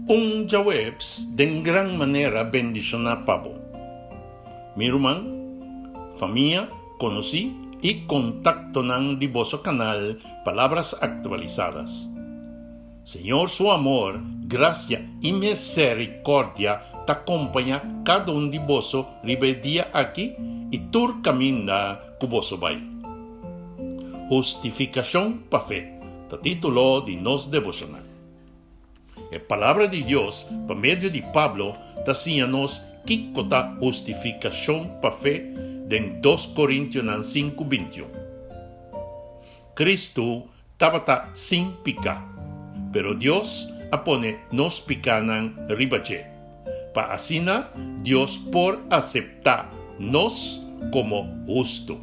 Un jawebs de gran manera bendicionar pabo. Mi hermano, familia, conocí y contacto nan diboso canal Palabras Actualizadas. Señor, su amor, gracia y misericordia te acompaña cada un diboso ribedia aquí y tur caminda cuboso bay. Justificación pa fe, te título de nos devocional. La palabra de Dios, por medio de Pablo, te enseña-nos que cota justificación pa fe en 2 Corintios 5:21. Cristo estaba sin picar, pero Dios apone nos picanan ribache. Pa asina, Dios por aceptar nos como justo.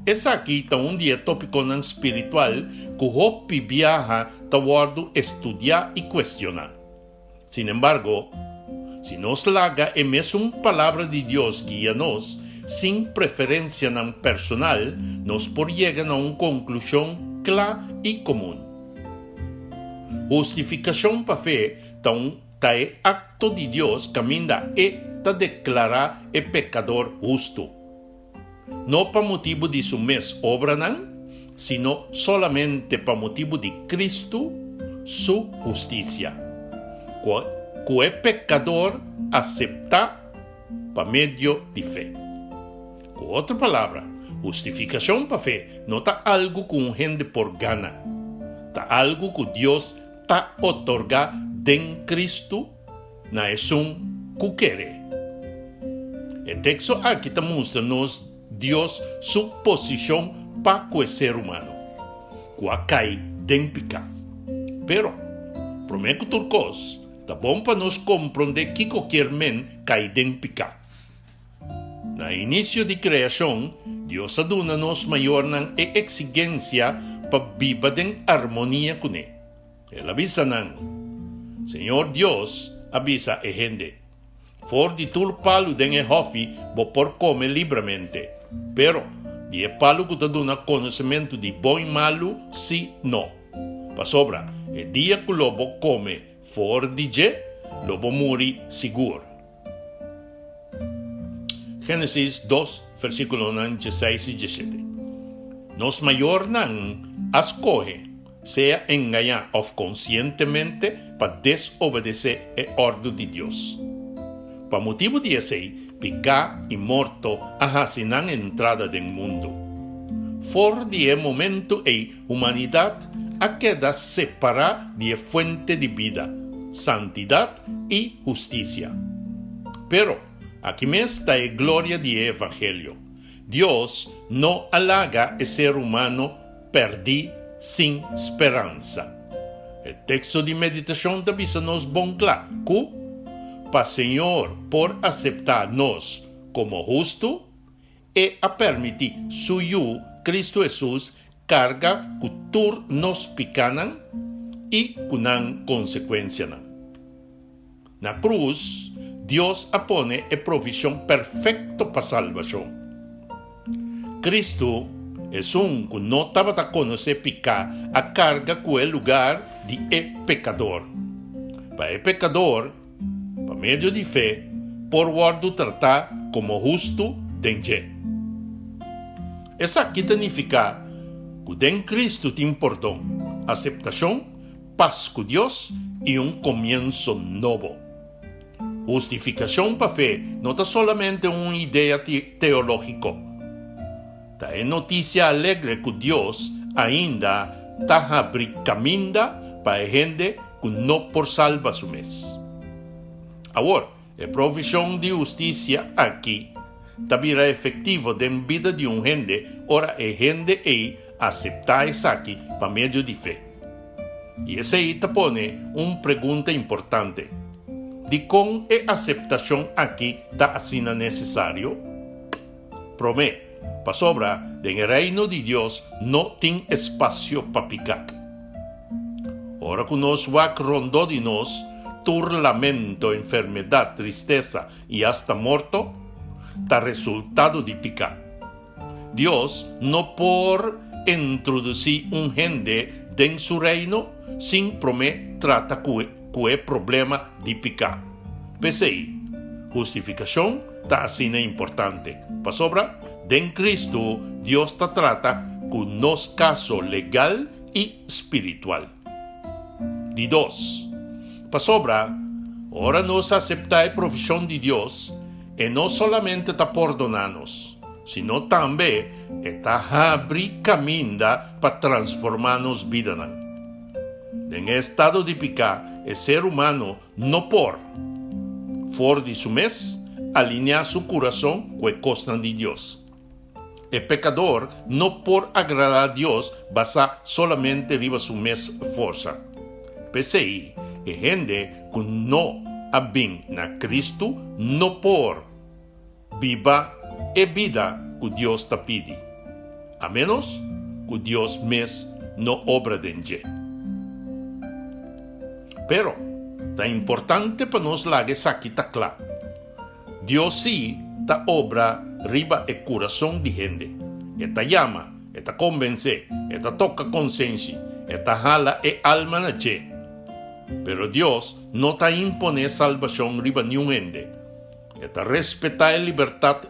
Es aquí un día tópico espiritual que Hopi viaja toward estudiar y cuestionar. Sin embargo, si nos laga emes una palabra de Dios guía-nos, sin preferencia personal, nos por llegar a una conclusión clara y común. Justificación pa fe ta es acto de Dios camina e ta declara el pecador justo. No pa motivo de su mes obra sino solamente pa motivo de Cristo, su justicia. Que el pecador acepta pa medio de fe. Con otra palabra, justificación pa fe no está algo con gente por gana. Está algo que Dios ta otorga en Cristo, na es un que quiere. El texto aquí te muestra-nos Dios su posición para el ser humano, que cae en pecado. Pero, prometo turcos, está bom para nos comprender que cualquier men cae en pecado. Na inicio de creación, Dios aduna-nos mayor e exigencia para vivir en armonía con Él. Él avisa Señor Dios avisa a gente. For de tur palo den e hofi, bo por comer libremente. Pero, de palo que te dona conocimiento de bom y malo, sí, no. Pa sobra, el día que lobo come for de je, lobo muri seguro. Génesis 2, versículos 16 y 17. Nos mayor nan escoge, sea engañar o conscientemente para desobedecer el orden de Dios. Por motivo de ese, pecado y muerto hacen entrada del mundo. For de momento la humanidad ha quedado separada de fuente de vida, santidad y justicia. Pero aquí me está la gloria del Evangelio. Dios no halaga el ser humano perdido sin esperanza. El texto de meditación te avisa-nos bon clar que pa Señor por aceptar-nos como justo e a permitir suyo Cristo Jesús carga que tur nos picanan y cunan consecuencia. Na cruz, Dios apone e provisión perfecto para salvación. Cristo es un que no estaba a conocer picar a carga con el lugar de el pecador. Para el pecador, por medio de fe, por guardo tratar como justo denje. Eso aquí significa que en Cristo tem perdón, aceptación, paz con Dios y un comienzo nuevo. Justificación para fe no es solamente una idea teológica. Es noticia alegre que Dios ainda está abrindo camino para gente que no por salva su mes. Ahora, la provisión de justicia aquí también es efectiva en vida de un gente, ora el gente acepta eso aquí por medio de fe. Y ese ahí te pone una pregunta importante. ¿De con la aceptación aquí está así necesario? Promete. Pa sobra, en el reino de Dios no tiene espacio para picar. Ahora que nos va rondó de nos, tur lamento, enfermedad, tristeza y hasta muerto, está resultado de picar. Dios no por introducir un gente den su reino, sin prome trata que problema de pecado. PCI, justificación ta así importante. Pa sobra, den Cristo, Dios ta trata con nos caso legal y espiritual. De dos, pa sobra, ahora nos acepta la provisión de Dios, y no solamente ta perdonanos, sino también está abrir camino para transformarnos vida. En estado de pecado, el ser humano no por for de su mes, alinear su corazón con cosas de Dios. El pecador no por agradar a Dios basa solamente viva su mes fuerza. PCI, el gente que no habin na Cristo no por viva e vida que Dios te pide, a menos que Dios mes no obra denge. Pero, tan importante para nos lagues aquí está claro. Dios sí ta obra riba el corazón de gente. Esta llama, esta convence, esta toca conciencia, esta jala e alma na che. Pero Dios no ta impone salvación riba ni un ende. Esta respeta la libertad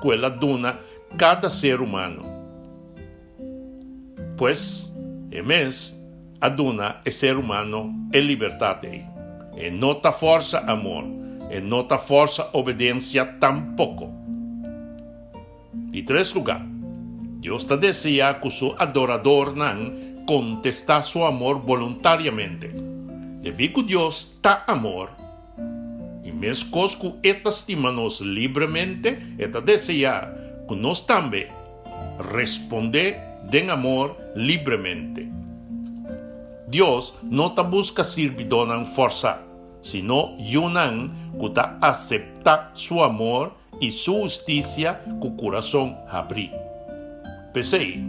que la dona cada ser humano. Pues, el mes aduna el ser humano en libertad de él. No ta fuerza amor, no ta fuerza obediencia tampoco. Y tres lugar, Dios te decía que su adorador nan contesta su amor voluntariamente. Debido que Dios ta amor, y mes coscu estimanos libremente, eta decía que nos también responde den amor libremente. Dios no te busca servidonan fuerza, sino yunan que te acepta su amor y su justicia con corazón abrí. PCI,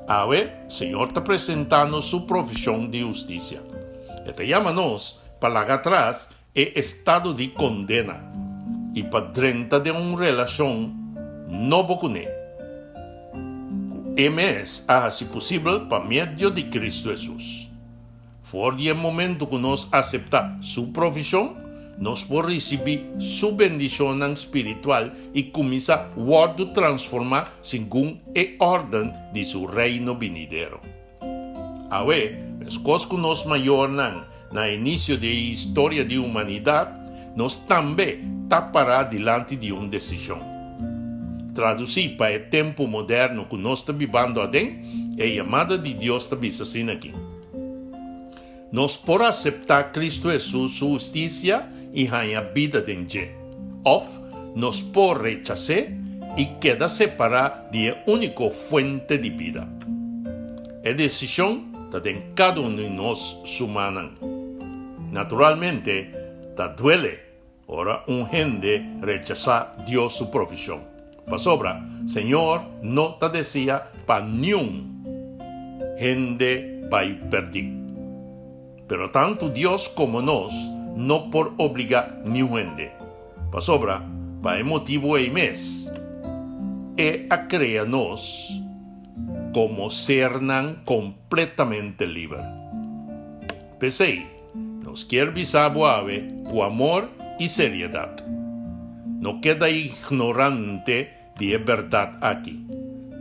a ver, Señor te presentando su profesión de justicia. Te llámanos para atrás el estado de condena y para dentro de una relación no bocuné. MS, si posible, para medio de Cristo Jesús. For el momento que nos acepta su profesión, nos puede recibir su bendición espiritual y comienza a transformar según el orden de su reino venidero. A ver, las cosas que nos mayornan en el inicio de la historia de la humanidad, nos también tapará delante de una decisión. Traducir para el tiempo moderno que nos está viviendo adentro, la llamada de Dios está así aquí. Nos por aceptar Cristo Jesús su justicia y haya vida dentro. O nos por rechazar y queda separada de la única fuente de vida. La decisión está en cada uno de nosotros humanos. Naturalmente, te duele ahora un gente rechazar Dios su profesión. Pa sobra, Señor no te decía para ni un gente va a perder. Pero tanto Dios como nos no por obligar ni un gente. Pa sobra, para el motivo y mes, a crearnos como sernan completamente libre. PCI, nos quiere visar con amor y seriedad. No queda ignorante de verdad aquí.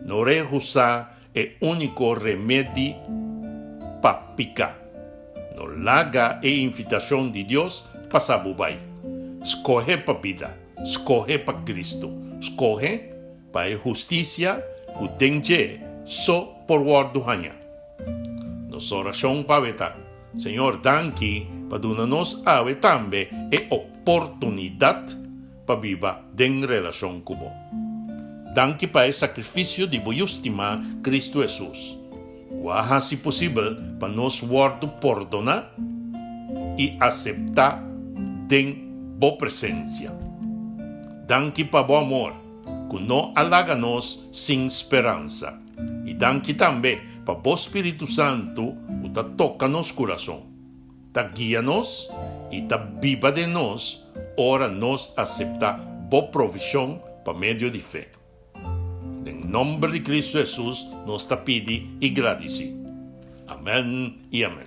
No rehusa el único remedio para picar. No laga e invitación de Dios para sabubay. Escoge para vida, escoge para Cristo, escoge para justicia que tenga so por guarduhanya. Nos oración para vetar. Señor, danki para donarnos ave también e oportunidad para viva en relación con vos. Danki para el sacrificio de estimar Cristo Jesús. Guaja si posible para nos guardo perdonar y aceptar en vos presencia. Danki para vos amor, que no halaganos sin esperanza. Y danki también para vos Espíritu Santo, que te toca nos corazón. Te guía nos y te viva de nos, ahora nos acepta vos provisión por medio de fe. En nombre de Cristo Jesús nos te pide y agradece. Amén y amén.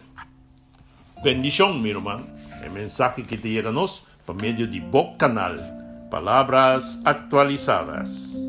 Bendición, mi hermano. El mensaje que te llega a nos por medio de Boc Canal. Palabras actualizadas.